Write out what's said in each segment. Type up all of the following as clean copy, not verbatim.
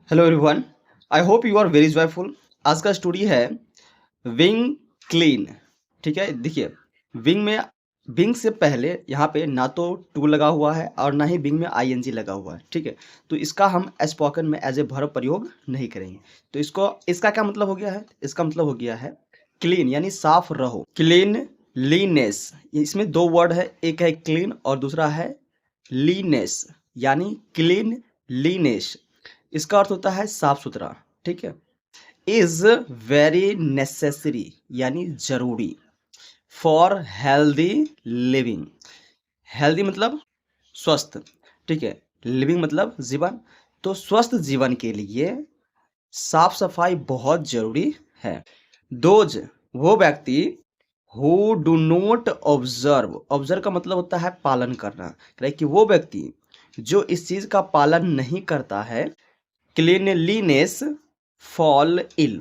Hello everyone. I hope you are very joyful. आज का story है विंग क्लीन। ठीक है, देखिए विंग में विंग से पहले यहाँ पे ना तो टू लगा हुआ है और ना ही विंग में आईएनजी लगा हुआ है। ठीक है, तो इसका हम स्पोकन में एज ए वर्ब प्रयोग नहीं करेंगे। तो इसका क्या मतलब हो गया है? इसका मतलब हो गया है क्लीन यानी साफ रहो, क्लीन लीनेस। इसमें दो वर्ड है, एक है क्लीन और दूसरा है लीनेस यानी क्लीन लीनेस। इसका अर्थ होता है साफ सुथरा। ठीक है, इज वेरी नेसेसरी यानी जरूरी, फॉर हेल्दी लिविंग। हेल्दी मतलब स्वस्थ, ठीक है, लिविंग मतलब जीवन। तो स्वस्थ जीवन के लिए साफ सफाई बहुत जरूरी है। दोज वो व्यक्ति who do not observe, observe का मतलब होता है पालन करना, कि वो व्यक्ति जो इस चीज का पालन नहीं करता है, क्लीनलीनेस, फॉल इल,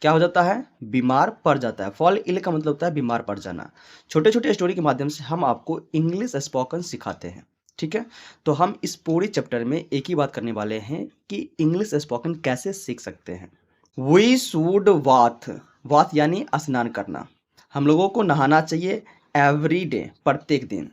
क्या हो जाता है? बीमार पड़ जाता है। फॉल इल का मतलब होता है बीमार पड़ जाना। छोटे छोटे स्टोरी के माध्यम से हम आपको इंग्लिश स्पोकन सिखाते हैं। ठीक है, तो हम इस पूरी चैप्टर में एक ही बात करने वाले हैं कि इंग्लिश स्पोकन कैसे सीख सकते हैं। वी शुड वाथ, वाथ यानी स्नान करना। हम लोगों को नहाना चाहिए एवरी डे, प्रत्येक दिन।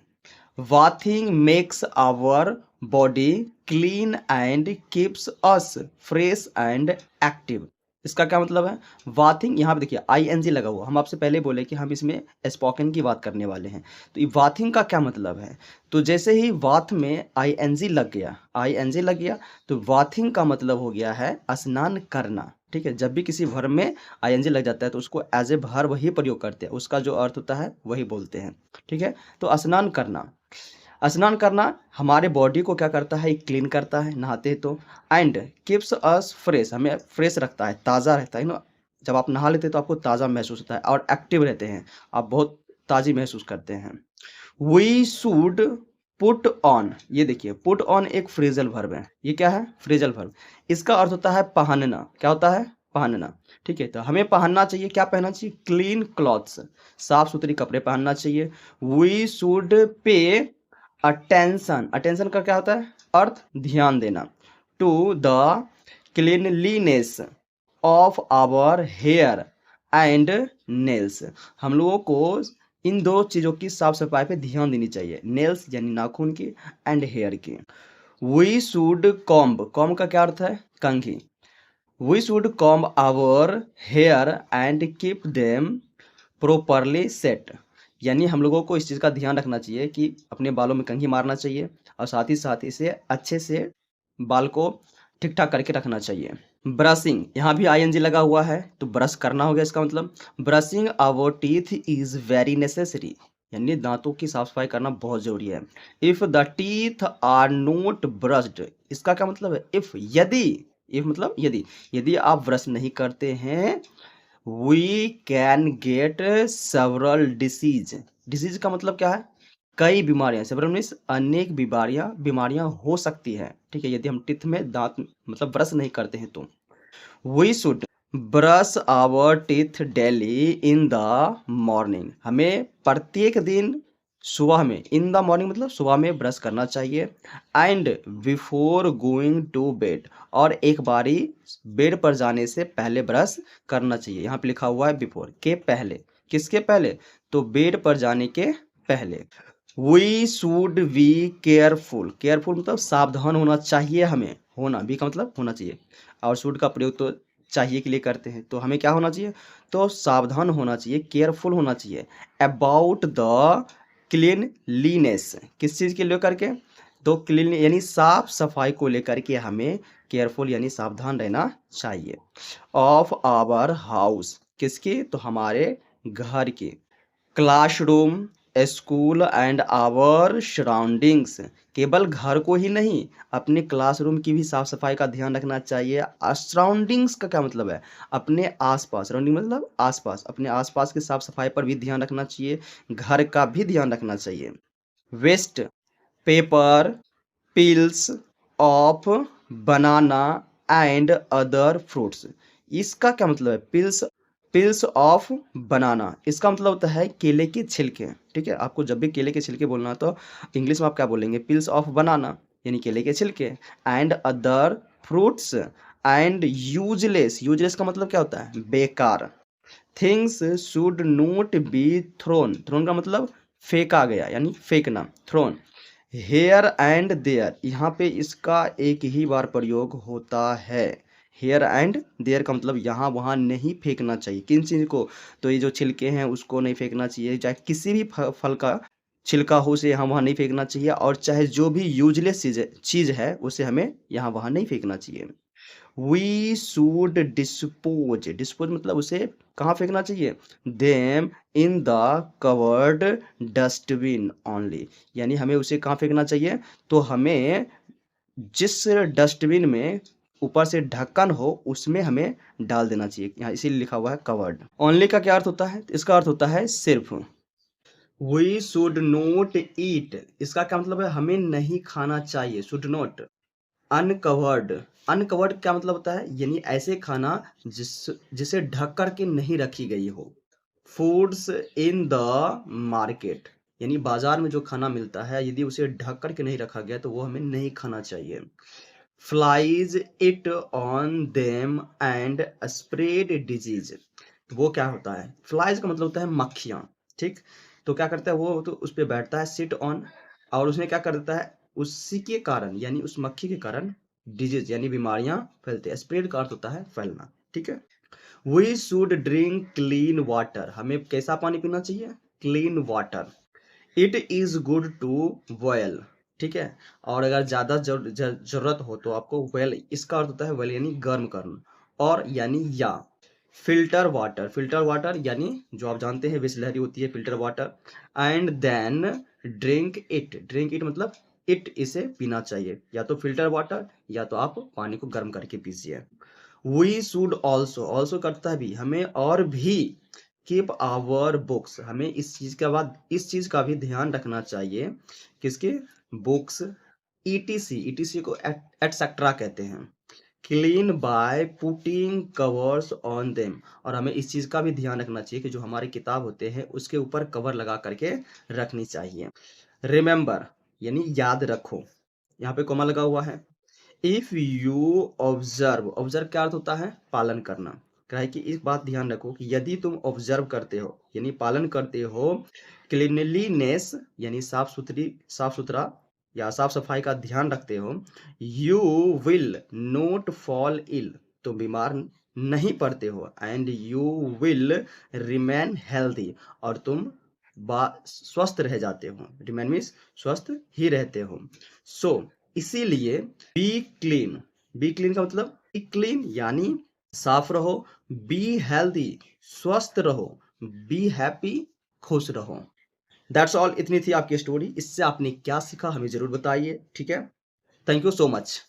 Bathing makes our body clean and keeps us fresh and active। इसका क्या मतलब है? बाथिंग, यहाँ पे देखिए आईएनजी लगा हुआ। हम आपसे पहले बोले कि हम इसमें स्पोकन की बात करने वाले हैं। तो ये बाथिंग का क्या मतलब है? तो जैसे ही बाथ में आईएनजी लग गया, आईएनजी लग गया, तो बाथिंग का मतलब हो गया है स्नान करना। ठीक है, जब भी किसी वर्ब में आईएनजी लग जाता है तो उसको एज ए वर्ब वही प्रयोग करते हैं, उसका जो अर्थ होता है वही बोलते हैं। ठीक है, तो स्नान करना, स्नान करना हमारे बॉडी को क्या करता है? क्लीन करता है नहाते हैं तो। एंड कीप्स अस फ्रेश, हमें फ्रेश रखता है, ताज़ा रहता है ना। जब आप नहा लेते हैं तो आपको ताज़ा महसूस होता है और एक्टिव रहते हैं, आप बहुत ताज़ी महसूस करते हैं। वी शुड पुट ऑन, ये देखिए पुट ऑन एक फ्रेजल वर्ब है। ये क्या है? Phrasal verb. इसका अर्थ होता है पहनना। क्या होता है? पहनना। ठीक है, तो हमें पहनना चाहिए, क्या पहनना चाहिए? क्लीन क्लॉथ्स, साफ सुथरी कपड़े पहनना चाहिए। We should pay attention, attention का क्या होता है अर्थ? ध्यान देना। To the cleanliness of our hair and nails, हम लोगों को इन दो चीज़ों की साफ सफाई पे ध्यान देनी चाहिए, नेल्स यानी नाखून की एंड हेयर की। वी शुड कॉम्ब, कॉम्ब का क्या अर्थ है? कंघी। We should comb our hair and keep them properly set, यानी हम लोगों को इस चीज़ का ध्यान रखना चाहिए कि अपने बालों में कंघी मारना चाहिए और साथ ही इसे अच्छे से बाल को ठीक ठाक करके रखना चाहिए। ब्रशिंग, यहाँ भी आईएनजी लगा हुआ है तो ब्रश करना हो गया। इसका मतलब brushing our teeth is very necessary, यानी दांतों की साफ सफाई करना बहुत जरूरी है। If the teeth are not brushed, इसका क्या मतलब है? इफ, यदि, इफ मतलब यदि, यदि आप ब्रश नहीं करते हैं, we can get several disease. Disease का मतलब क्या है? कई बीमारियां, सेवरल मीन्स अनेक बीमारियां हो सकती है। ठीक है, यदि हम टीथ में दांत मतलब ब्रश नहीं करते हैं तो। We should brush our teeth daily in the morning, हमें प्रत्येक दिन सुबह में, इन द मॉर्निंग मतलब सुबह में ब्रश करना चाहिए। And before going to bed, और एक बारी बेड पर जाने से पहले ब्रश करना चाहिए। यहाँ पे लिखा हुआ है बिफोर, के पहले। किसके पहले? तो बेड पर जाने के पहले। We should be careful, careful मतलब सावधान होना चाहिए हमें, होना, बी का मतलब होना चाहिए, और शुड का प्रयोग तो चाहिए के लिए करते हैं, तो हमें क्या होना चाहिए? तो सावधान होना चाहिए, केयरफुल होना चाहिए अबाउट द क्लीनलीनेस, किस चीज़ के लेकर के? तो क्लीन यानी साफ सफाई को लेकर के हमें केयरफुल यानी सावधान रहना चाहिए। ऑफ आवर हाउस, किसकी? तो हमारे घर की। Classroom, school and our surroundings, केवल घर को ही नहीं, अपने क्लासरूम की भी साफ सफाई का ध्यान रखना चाहिए। सराउंडिंग्स का क्या मतलब है? अपने आसपास, सराउंडिंग मतलब आसपास, अपने आसपास की साफ सफाई पर भी ध्यान रखना चाहिए, घर का भी ध्यान रखना चाहिए। Waste paper peels of banana and other fruits, इसका क्या मतलब है? पील्स, पील्स ऑफ बनाना, इसका मतलब होता है केले के छिलके। ठीक है, आपको जब भी केले के छिलके बोलना है तो इंग्लिश में आप क्या बोलेंगे? पील्स ऑफ बनाना यानी केले के छिलके। And other fruits, and useless, useless का मतलब क्या होता है? बेकार। Things should not be thrown, thrown का मतलब फेंका गया यानी फेंकना, थ्रोन। हेयर एंड देयर, यहाँ पे इसका एक ही बार प्रयोग होता है। हेयर एंड देयर का मतलब यहाँ वहाँ नहीं फेंकना चाहिए। किन चीज़ को? तो ये जो छिलके हैं उसको नहीं फेंकना चाहिए, चाहे किसी भी फल का छिलका हो उसे यहाँ वहाँ नहीं फेंकना चाहिए, और चाहे जो भी यूजलेस चीज़ है उसे हमें यहाँ वहाँ नहीं फेंकना चाहिए। वी शुड डिस्पोज, डिस्पोज मतलब उसे कहाँ फेंकना चाहिए? Them in the covered dustbin only, यानी हमें उसे कहाँ फेंकना चाहिए? तो हमें जिस डस्टबिन में ऊपर से ढक्कन हो उसमें हमें डाल देना चाहिए, यहाँ इसीलिए लिखा हुआ है कवर्ड। ओनली का क्या अर्थ होता है? इसका अर्थ होता है सिर्फ। वी शुड नोट ईट, इसका क्या मतलब है? हमें नहीं खाना चाहिए, शुड नोट। अनकवर्ड, अनकवर्ड क्या मतलब होता है? यानी ऐसे खाना जिसे ढक कर के नहीं रखी गई हो। फूड्स इन द मार्केट, यानी बाजार में जो खाना मिलता है यदि उसे ढक कर के नहीं रखा गया तो वो हमें नहीं खाना चाहिए। Flies it on them and spread disease, वो क्या होता है? फ्लाइज का मतलब होता है मक्खियाँ, ठीक। तो क्या करता है वो? तो उस पर बैठता है, सिट ऑन, और उसने क्या कर देता है? उसी के कारण यानी उस मक्खी के कारण डिजीज यानी बीमारियां फैलती है। स्प्रेड का अर्थ होता है फैलना, ठीक है। We should drink clean water, हमें कैसा पानी पीना चाहिए? Clean water. It is good to boil, ठीक है। और अगर ज़्यादा जरूरत हो तो आपको वेल, इसका अर्थ होता है वेल यानी गर्म करना, और यानी या। फिल्टर वाटर, फिल्टर वाटर यानी जो आप जानते हैं बिसलहरी होती है filter water. And then drink it, drink it मतलब इट, इसे पीना चाहिए, या तो फिल्टर वाटर या तो आप पानी को गर्म करके पीजिए। वी शुड ऑल्सो, ऑल्सो करता है भी, हमें और भी। कीप आवर बुक्स, हमें इस चीज के बाद इस चीज का भी ध्यान रखना चाहिए। किसके? बुक्स। ईटीसी, ईटीसी को एटसेट्रा कहते हैं। Clean by putting covers on them, और हमें इस चीज का भी ध्यान रखना चाहिए कि जो हमारी किताब होते हैं उसके ऊपर कवर लगा करके रखनी चाहिए। रिमेंबर यानी याद रखो, यहाँ पे कोमा लगा हुआ है। इफ यू ऑब्जर्व, ऑब्जर्व क्या अर्थ होता है? पालन करना। क्या है कि इस बात ध्यान रखो कि यदि तुम ऑब्जर्व करते हो यानी पालन करते हो, क्लीनलीनेस यानी साफ सुथरा या साफ सफाई का ध्यान रखते हो, you will not fall ill, तुम बीमार नहीं पड़ते हो, and you will remain healthy, और तुम स्वस्थ रह जाते हो। रिमेन मीन्स स्वस्थ ही रहते हो। सो इसीलिए बी क्लीन, बी क्लीन का मतलब क्लीन यानी साफ रहो, बी हेल्दी स्वस्थ रहो, बी हैप्पी खुश रहो। दैट्स ऑल, इतनी थी आपकी स्टोरी। इससे आपने क्या सीखा हमें जरूर बताइए, ठीक है। Thank you so much.